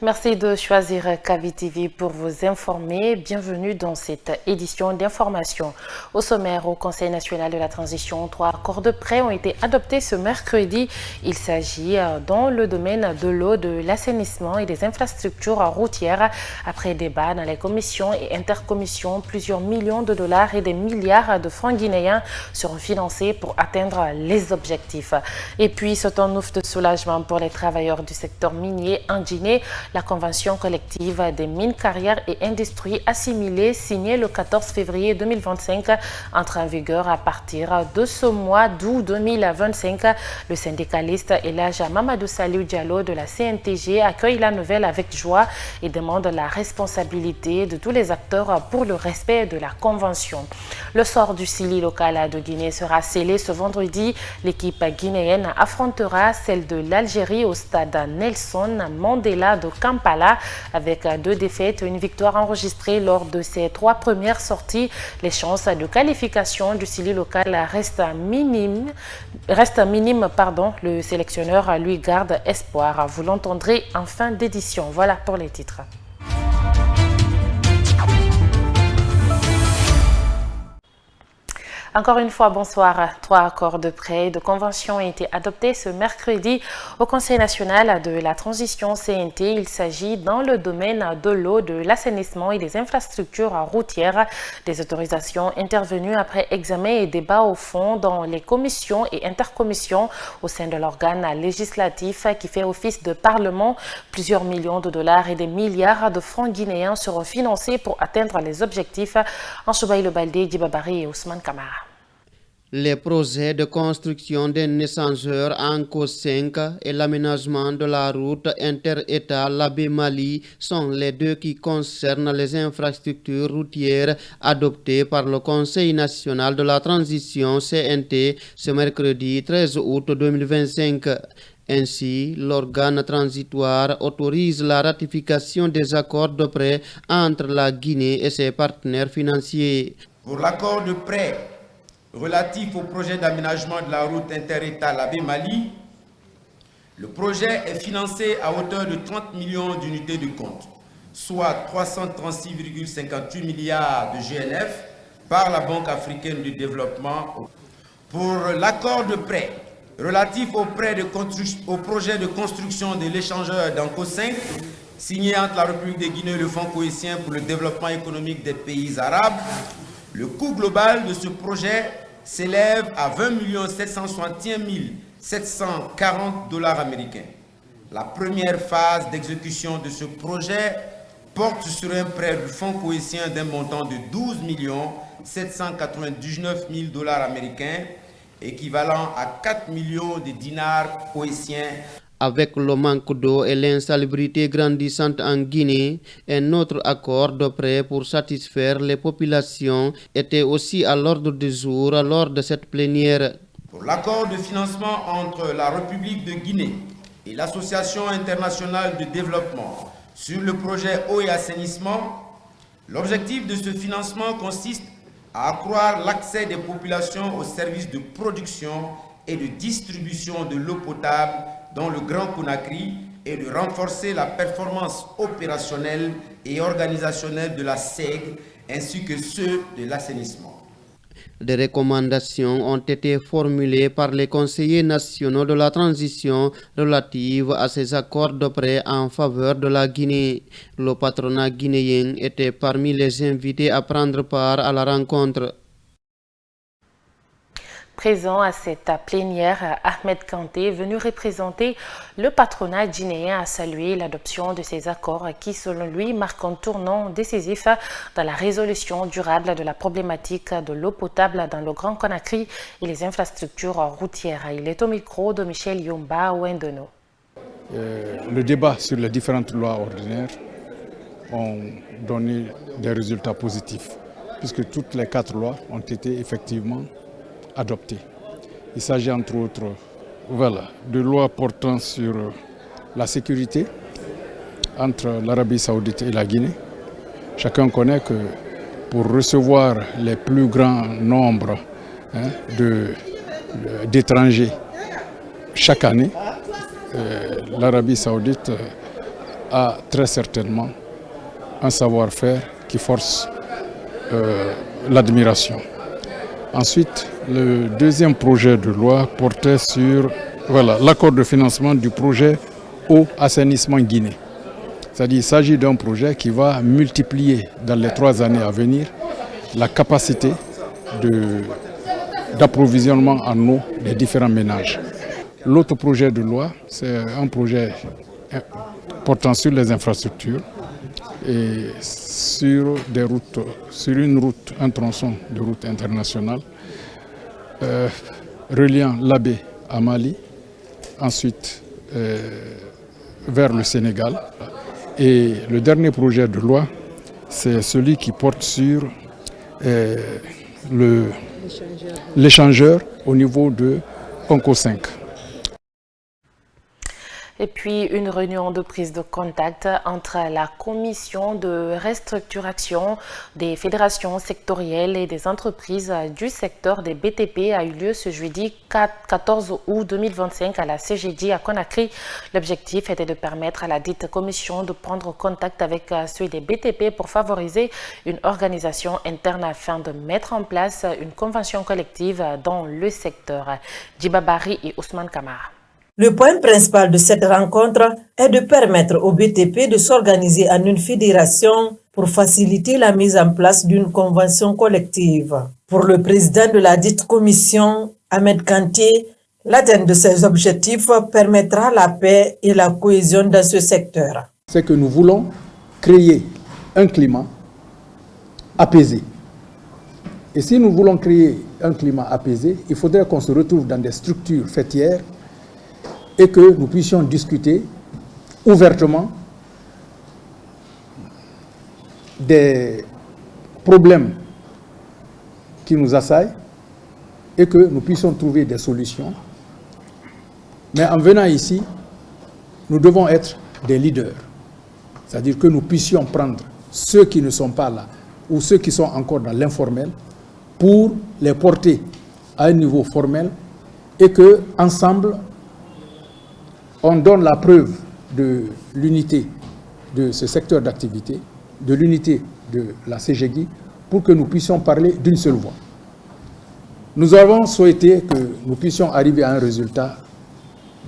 Merci de choisir Kavi TV pour vous informer. Bienvenue dans cette édition d'information. Au sommaire, au Conseil national de la transition, 3 accords de prêt ont été adoptés ce mercredi. Il s'agit dans le domaine de l'eau, de l'assainissement et des infrastructures routières. Après débat dans les commissions et intercommissions, plusieurs millions de dollars et des milliards de francs guinéens seront financés pour atteindre les objectifs. Et puis, c'est un ouf de soulagement pour les travailleurs du secteur minier en Guinée. La convention collective des mines, carrières et industries assimilées signée le 14 février 2025 entre en vigueur à partir de ce mois d'août 2025. Le syndicaliste Elijah Mamadou Saliou Diallo de la CNTG accueille la nouvelle avec joie et demande la responsabilité de tous les acteurs pour le respect de la convention. Le sort du Sili local de Guinée sera scellé ce vendredi. L'équipe guinéenne affrontera celle de l'Algérie au stade Nelson Mandela de Kampala avec 2 défaites et une victoire enregistrée lors de ses 3 premières sorties. Les chances de qualification du Sili local restent minimes. Le sélectionneur lui garde espoir. Vous l'entendrez en fin d'édition. Voilà pour les titres. Encore une fois, bonsoir. 3 accords de prêt et de convention ont été adoptés ce mercredi au Conseil national de la transition CNT. Il s'agit dans le domaine de l'eau, de l'assainissement et des infrastructures routières. Des autorisations intervenues après examen et débat au fond dans les commissions et intercommissions au sein de l'organe législatif qui fait office de parlement. Plusieurs millions de dollars et des milliards de francs guinéens seront financés pour atteindre les objectifs. En Choubaï Baldé, Djibabari et Ousmane Kamara. Les projets de construction d'un échangeur Anko 5 et l'aménagement de la route inter-État Labé-Mali sont les 2 qui concernent les infrastructures routières adoptées par le Conseil national de la transition CNT ce mercredi 13 août 2025. Ainsi, l'organe transitoire autorise la ratification des accords de prêt entre la Guinée et ses partenaires financiers. Pour l'accord de prêt relatif au projet d'aménagement de la route inter-État Labé-Mali, le projet est financé à hauteur de 30 millions d'unités de compte, soit 336,58 milliards de GNF par la Banque africaine de développement. Pour l'accord de prêt relatif au projet de construction de l'échangeur d'Anko 5, signé entre la République de Guinée et le Fonds cohésien pour le développement économique des pays arabes, le coût global de ce projet s'élève à 20 761 740 dollars américains. La première phase d'exécution de ce projet porte sur un prêt du Fonds cohésien d'un montant de 12 799 000 dollars américains, équivalent à 4 millions de dinars cohésiens. Avec le manque d'eau et l'insalubrité grandissante en Guinée, un autre accord de prêt pour satisfaire les populations était aussi à l'ordre du jour lors de cette plénière. Pour l'accord de financement entre la République de Guinée et l'Association internationale de développement sur le projet eau et assainissement, l'objectif de ce financement consiste à accroître l'accès des populations aux services de production et de distribution de l'eau potable dans le Grand Conakry et de renforcer la performance opérationnelle et organisationnelle de la SEG ainsi que ceux de l'assainissement. Des recommandations ont été formulées par les conseillers nationaux de la transition relative à ces accords de prêt en faveur de la Guinée. Le patronat guinéen était parmi les invités à prendre part à la rencontre. Présent à cette plénière, Ahmed Kanté, venu représenter le patronat guinéen, a salué l'adoption de ces accords qui, selon lui, marquent un tournant décisif dans la résolution durable de la problématique de l'eau potable dans le Grand Conakry et les infrastructures routières. Il est au micro de Michel Yomba Ouendono. Le débat sur les différentes lois ordinaires ont donné des résultats positifs, puisque toutes les 4 lois ont été effectivement adoptées. Il s'agit entre autres de lois portant sur la sécurité entre l'Arabie saoudite et la Guinée. Chacun connaît que pour recevoir les plus grands nombres d'étrangers chaque année, l'Arabie saoudite a très certainement un savoir-faire qui force l'admiration. Ensuite, le deuxième projet de loi portait sur l'accord de financement du projet Eau Assainissement Guinée. C'est-à-dire qu'il s'agit d'un projet qui va multiplier dans les 3 années à venir la capacité d'approvisionnement en eau des différents ménages. L'autre projet de loi, c'est un projet portant sur les infrastructures et sur des routes, sur un tronçon de route internationale reliant l'Abbé à Mali, ensuite vers le Sénégal. Et le dernier projet de loi, c'est celui qui porte sur l'échangeur au niveau de Onco 5. Et puis une réunion de prise de contact entre la commission de restructuration des fédérations sectorielles et des entreprises du secteur des BTP a eu lieu ce jeudi 14 août 2025 à la CGD à Conakry. L'objectif était de permettre à la dite commission de prendre contact avec ceux des BTP pour favoriser une organisation interne afin de mettre en place une convention collective dans le secteur. Djibabari et Ousmane Kamara. Le point principal de cette rencontre est de permettre aux BTP de s'organiser en une fédération pour faciliter la mise en place d'une convention collective. Pour le président de la dite commission, Ahmed Kanté, l'atteinte de ces objectifs permettra la paix et la cohésion dans ce secteur. C'est que nous voulons créer un climat apaisé. Et si nous voulons créer un climat apaisé, il faudrait qu'on se retrouve dans des structures fêtières et que nous puissions discuter ouvertement des problèmes qui nous assaillent et que nous puissions trouver des solutions. Mais en venant ici, nous devons être des leaders. C'est-à-dire que nous puissions prendre ceux qui ne sont pas là ou ceux qui sont encore dans l'informel pour les porter à un niveau formel et que ensemble on donne la preuve de l'unité de ce secteur d'activité, de l'unité de la CGI, pour que nous puissions parler d'une seule voix. Nous avons souhaité que nous puissions arriver à un résultat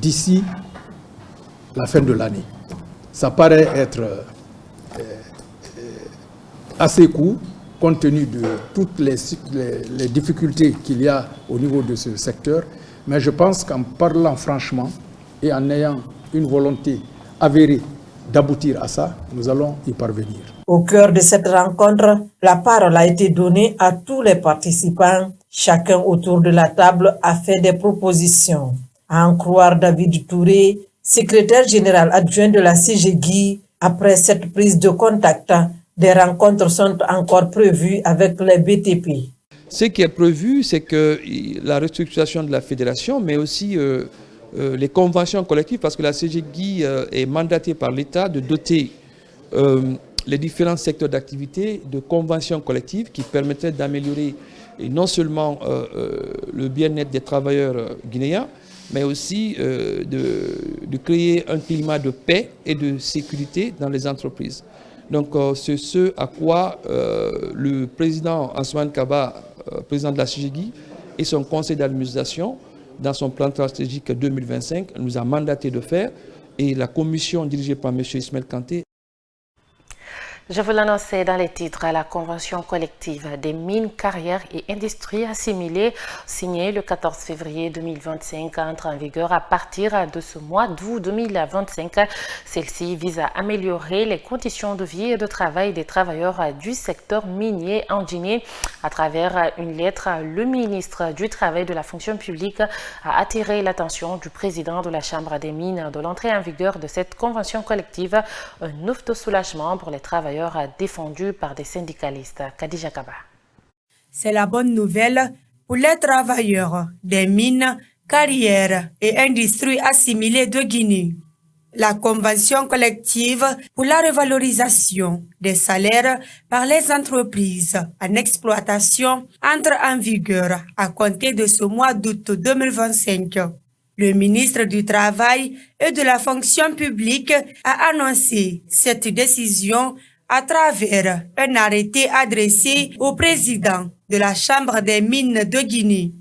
d'ici la fin de l'année. Ça paraît être assez court, compte tenu de toutes les difficultés qu'il y a au niveau de ce secteur, mais je pense qu'en parlant franchement, et en ayant une volonté avérée d'aboutir à ça, nous allons y parvenir. Au cœur de cette rencontre, la parole a été donnée à tous les participants. Chacun autour de la table a fait des propositions. À en croire David Touré, secrétaire général adjoint de la CGI, après cette prise de contact, des rencontres sont encore prévues avec les BTP. Ce qui est prévu, c'est que la restructuration de la fédération, mais aussi les conventions collectives, parce que la CGI est mandatée par l'État de doter les différents secteurs d'activité de conventions collectives qui permettraient d'améliorer non seulement le bien-être des travailleurs guinéens, mais aussi de créer un climat de paix et de sécurité dans les entreprises. Donc c'est ce à quoi le président Ousmane Kaba, président de la CGI, et son conseil d'administration, dans son plan stratégique 2025, nous a mandaté de faire, et la commission dirigée par M. Ismaël Kanté. Je vous l'annonçais dans les titres, la convention collective des mines, carrières et industries assimilées signée le 14 février 2025 entre en vigueur à partir de ce mois d'août 2025. Celle-ci vise à améliorer les conditions de vie et de travail des travailleurs du secteur minier en Guinée. À travers une lettre, le ministre du Travail et de la fonction publique a attiré l'attention du président de la Chambre des mines de l'entrée en vigueur de cette convention collective, un ouf de soulagement pour les travailleurs défendus par des syndicalistes. Khadija Kaba. C'est la bonne nouvelle pour les travailleurs des mines, carrières et industries assimilées de Guinée. La convention collective pour la revalorisation des salaires par les entreprises en exploitation entre en vigueur à compter de ce mois d'août 2025. Le ministre du Travail et de la Fonction publique a annoncé cette décision à travers un arrêté adressé au président de la Chambre des mines de Guinée.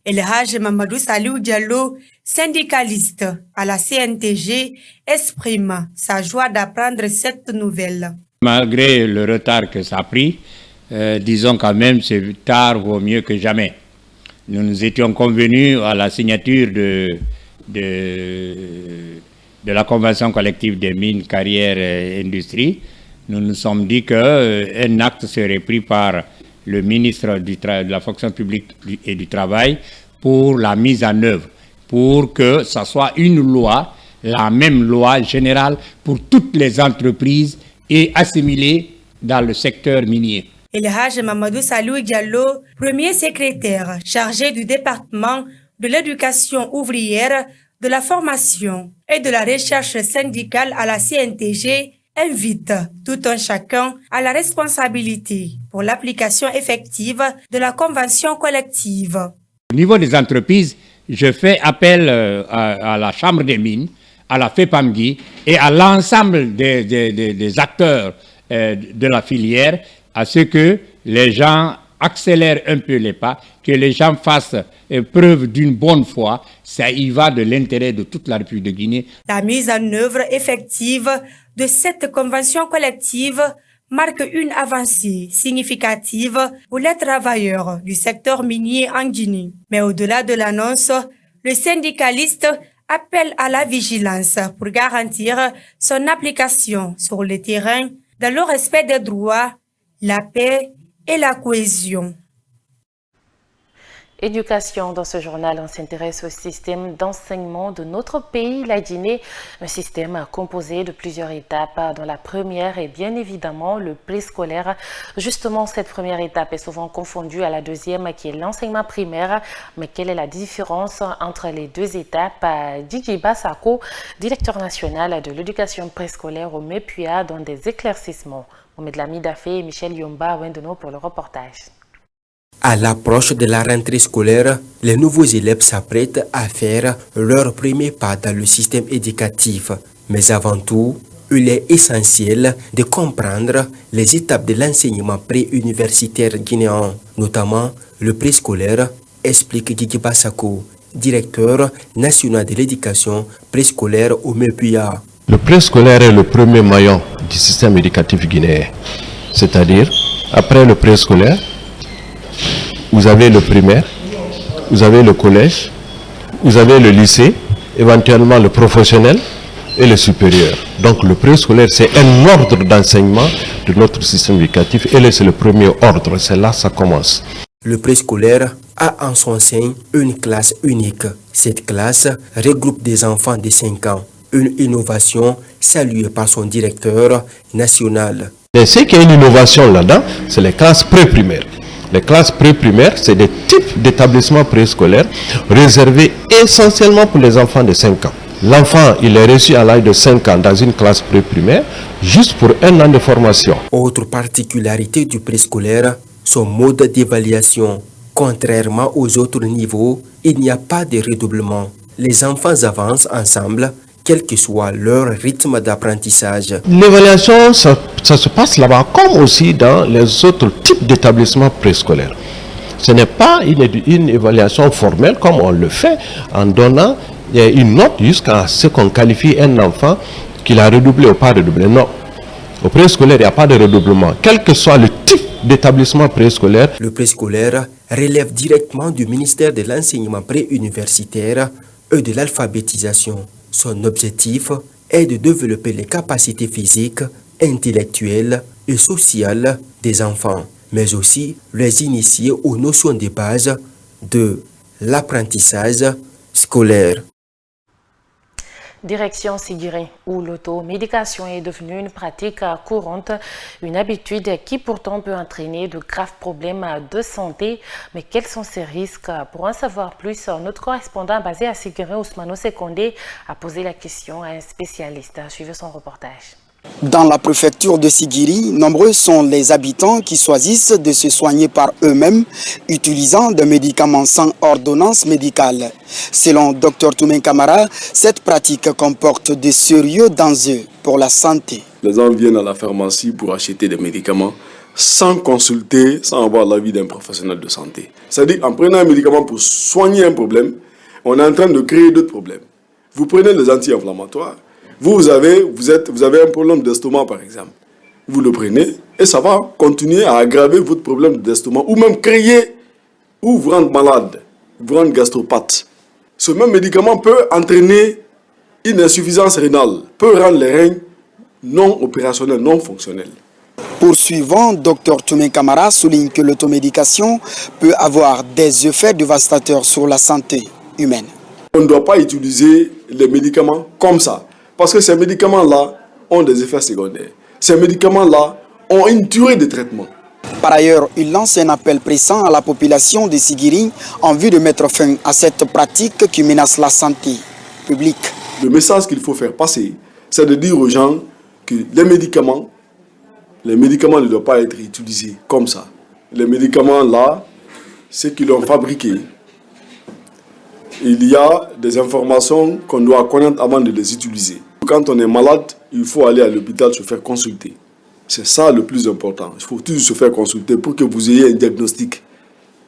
El Hadj Mamadou Saliou Diallo, syndicaliste à la CNTG, exprime sa joie d'apprendre cette nouvelle. Malgré le retard que ça a pris, disons quand même c'est tard vaut mieux que jamais. Nous nous étions convenus à la signature de la Convention collective des mines, carrières et industries. Nous nous sommes dit qu'un acte serait pris par le ministre de la Fonction publique et du Travail pour la mise en œuvre, pour que ça soit une loi, la même loi générale pour toutes les entreprises et assimilée dans le secteur minier. El Hadj Mamadou Saliou Diallo, premier secrétaire chargé du département de l'éducation ouvrière, de la formation et de la recherche syndicale à la CNTG, invite tout un chacun à la responsabilité pour l'application effective de la convention collective. Au niveau des entreprises, je fais appel à la Chambre des mines, à la FEPAMGI et à l'ensemble des acteurs de la filière à ce que les gens accélèrent un peu les pas, que les gens fassent preuve d'une bonne foi. Ça y va de l'intérêt de toute la République de Guinée. La mise en œuvre effective de cette convention collective marque une avancée significative pour les travailleurs du secteur minier en Guinée. Mais au-delà de l'annonce, le syndicaliste appelle à la vigilance pour garantir son application sur le terrain dans le respect des droits, la paix et la cohésion. Éducation, dans ce journal, on s'intéresse au système d'enseignement de notre pays, la Guinée, un système composé de plusieurs étapes, dont la première est bien évidemment le préscolaire. Justement, cette première étape est souvent confondue à la deuxième, qui est l'enseignement primaire. Mais quelle est la différence entre les deux étapes? Djigiba Sako, directeur national de l'éducation préscolaire au MEPUA, donne des éclaircissements. Mohamed Lami Dafé et Michel Yomba Wendono pour le reportage. À l'approche de la rentrée scolaire, les nouveaux élèves s'apprêtent à faire leur premier pas dans le système éducatif. Mais avant tout, il est essentiel de comprendre les étapes de l'enseignement pré-universitaire guinéen, notamment le préscolaire, explique Djigiba Sako, directeur national de l'éducation préscolaire au MEPUA. Le préscolaire est le premier maillon du système éducatif guinéen. C'est-à-dire, après le préscolaire, vous avez le primaire, vous avez le collège, vous avez le lycée, éventuellement le professionnel et le supérieur. Donc le préscolaire, c'est un ordre d'enseignement de notre système éducatif et c'est le premier ordre, c'est là que ça commence. Le préscolaire a en son sein une classe unique. Cette classe regroupe des enfants de 5 ans. Une innovation saluée par son directeur national. Et ce qui est une innovation là-dedans, c'est les classes pré-primaires. Les classes pré-primaires, c'est des types d'établissements préscolaires réservés essentiellement pour les enfants de 5 ans. L'enfant, il est reçu à l'âge de 5 ans dans une classe pré-primaire, juste pour 1 an de formation. Autre particularité du préscolaire, son mode d'évaluation. Contrairement aux autres niveaux, il n'y a pas de redoublement. Les enfants avancent ensemble, quel que soit leur rythme d'apprentissage. L'évaluation, ça se passe là-bas, comme aussi dans les autres types d'établissements préscolaires. Ce n'est pas une évaluation formelle comme on le fait en donnant une note jusqu'à ce qu'on qualifie un enfant qu'il a redoublé ou pas redoublé. Non. Au préscolaire, il n'y a pas de redoublement. Quel que soit le type d'établissement préscolaire. Le préscolaire relève directement du ministère de l'enseignement préuniversitaire et de l'alphabétisation. Son objectif est de développer les capacités physiques, intellectuelles et sociales des enfants, mais aussi les initier aux notions de base de l'apprentissage scolaire. Direction Sigiré, où l'automédication est devenue une pratique courante, une habitude qui pourtant peut entraîner de graves problèmes de santé. Mais quels sont ces risques? Pour en savoir plus, notre correspondant basé à Sigiré, Ousmano Sekondé, a posé la question à un spécialiste. Suivez son reportage. Dans la préfecture de Sigiri, nombreux sont les habitants qui choisissent de se soigner par eux-mêmes, utilisant des médicaments sans ordonnance médicale. Selon Dr Toumen Kamara, cette pratique comporte de sérieux dangers pour la santé. Les gens viennent à la pharmacie pour acheter des médicaments sans consulter, sans avoir l'avis d'un professionnel de santé. C'est-à-dire, en prenant un médicament pour soigner un problème, on est en train de créer d'autres problèmes. Vous prenez les anti-inflammatoires, vous avez un problème d'estomac par exemple. Vous le prenez et ça va continuer à aggraver votre problème d'estomac ou même créer ou vous rendre malade, vous rendre gastropathe. Ce même médicament peut entraîner une insuffisance rénale, peut rendre les reins non opérationnels, non fonctionnels. Poursuivant, Dr Toumen Kamara souligne que l'automédication peut avoir des effets dévastateurs sur la santé humaine. On ne doit pas utiliser les médicaments comme ça. Parce que ces médicaments-là ont des effets secondaires. Ces médicaments-là ont une durée de traitement. Par ailleurs, il lance un appel pressant à la population de Sigiri en vue de mettre fin à cette pratique qui menace la santé publique. Le message qu'il faut faire passer, c'est de dire aux gens que les médicaments ne doivent pas être utilisés comme ça. Les médicaments-là, c'est qu'ils l'ont fabriqué. Il y a des informations qu'on doit connaître avant de les utiliser. Quand on est malade, il faut aller à l'hôpital se faire consulter. C'est ça le plus important. Il faut toujours se faire consulter pour que vous ayez un diagnostic.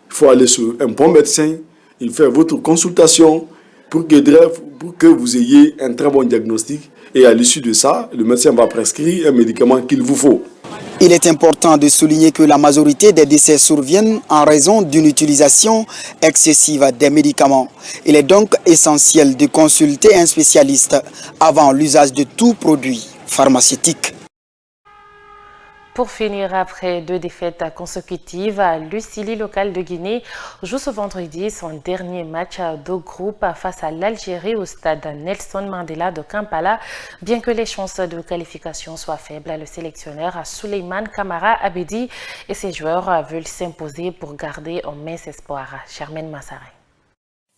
Il faut aller sur un bon médecin, il fait votre consultation pour que vous ayez un très bon diagnostic. Et à l'issue de ça, le médecin va prescrire un médicament qu'il vous faut. Il est important de souligner que la majorité des décès surviennent en raison d'une utilisation excessive des médicaments. Il est donc essentiel de consulter un spécialiste avant l'usage de tout produit pharmaceutique. Pour finir, après 2 défaites consécutives, le Sili local de Guinée joue ce vendredi son dernier match de groupe face à l'Algérie au stade Nelson Mandela de Kampala. Bien que les chances de qualification soient faibles, le sélectionneur Souleymane Kamara Abedi et ses joueurs veulent s'imposer pour garder un mince espoir. Germaine Massaré.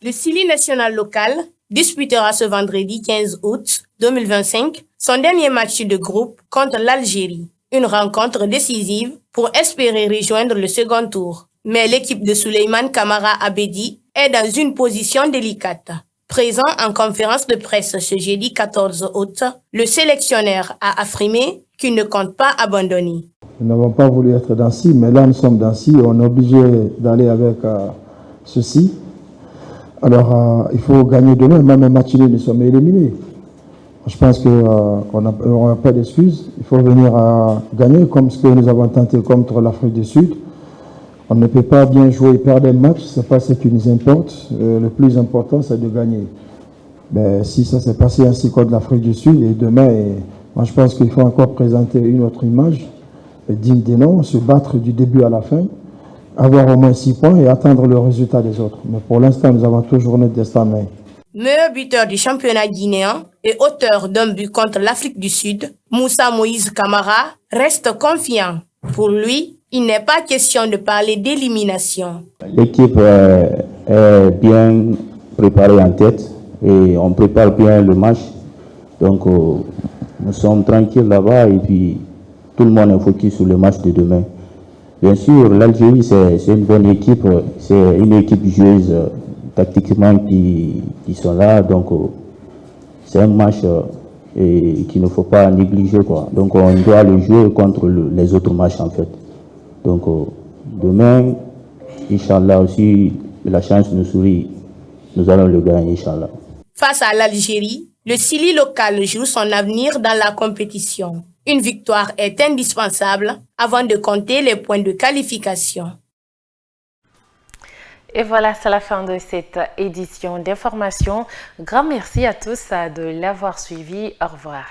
Le Sili national local disputera ce vendredi 15 août 2025 son dernier match de groupe contre l'Algérie. Une rencontre décisive pour espérer rejoindre le second tour. Mais l'équipe de Souleymane Kamara Abedi est dans une position délicate. Présent en conférence de presse ce jeudi 14 août, le sélectionneur a affirmé qu'il ne compte pas abandonner. Nous n'avons pas voulu être dans ci, mais là nous sommes dans ci, on est obligé d'aller avec ceci. Alors il faut gagner demain, même un match nul, nous sommes éliminés. Je pense qu'on n'a pas d'excuses. Il faut venir à gagner comme ce que nous avons tenté contre l'Afrique du Sud. On ne peut pas bien jouer et perdre un match, ce n'est pas ce qui nous importe. Le plus important, c'est de gagner. Mais si ça s'est passé ainsi contre l'Afrique du Sud, et demain, moi je pense qu'il faut encore présenter une autre image, digne des noms, se battre du début à la fin, avoir au moins 6 points et attendre le résultat des autres. Mais pour l'instant, nous avons toujours notre destin en main. Meilleur buteur du championnat guinéen et auteur d'un but contre l'Afrique du Sud, Moussa Moïse Kamara reste confiant. Pour lui, il n'est pas question de parler d'élimination. L'équipe est bien préparée en tête et on prépare bien le match. Donc nous sommes tranquilles là-bas et puis tout le monde est focus sur le match de demain. Bien sûr, l'Algérie c'est une bonne équipe, c'est une équipe joueuse tactiquement qui sont là, donc c'est un match qu'il ne faut pas négliger, quoi. Donc on doit le jouer contre les autres matchs en fait. Donc demain, Inch'Allah aussi, la chance nous sourit, nous allons le gagner, Inch'Allah. Face à l'Algérie, le Sili local joue son avenir dans la compétition. Une victoire est indispensable avant de compter les points de qualification. Et voilà, c'est la fin de cette édition d'information. Grand merci à tous de l'avoir suivi. Au revoir.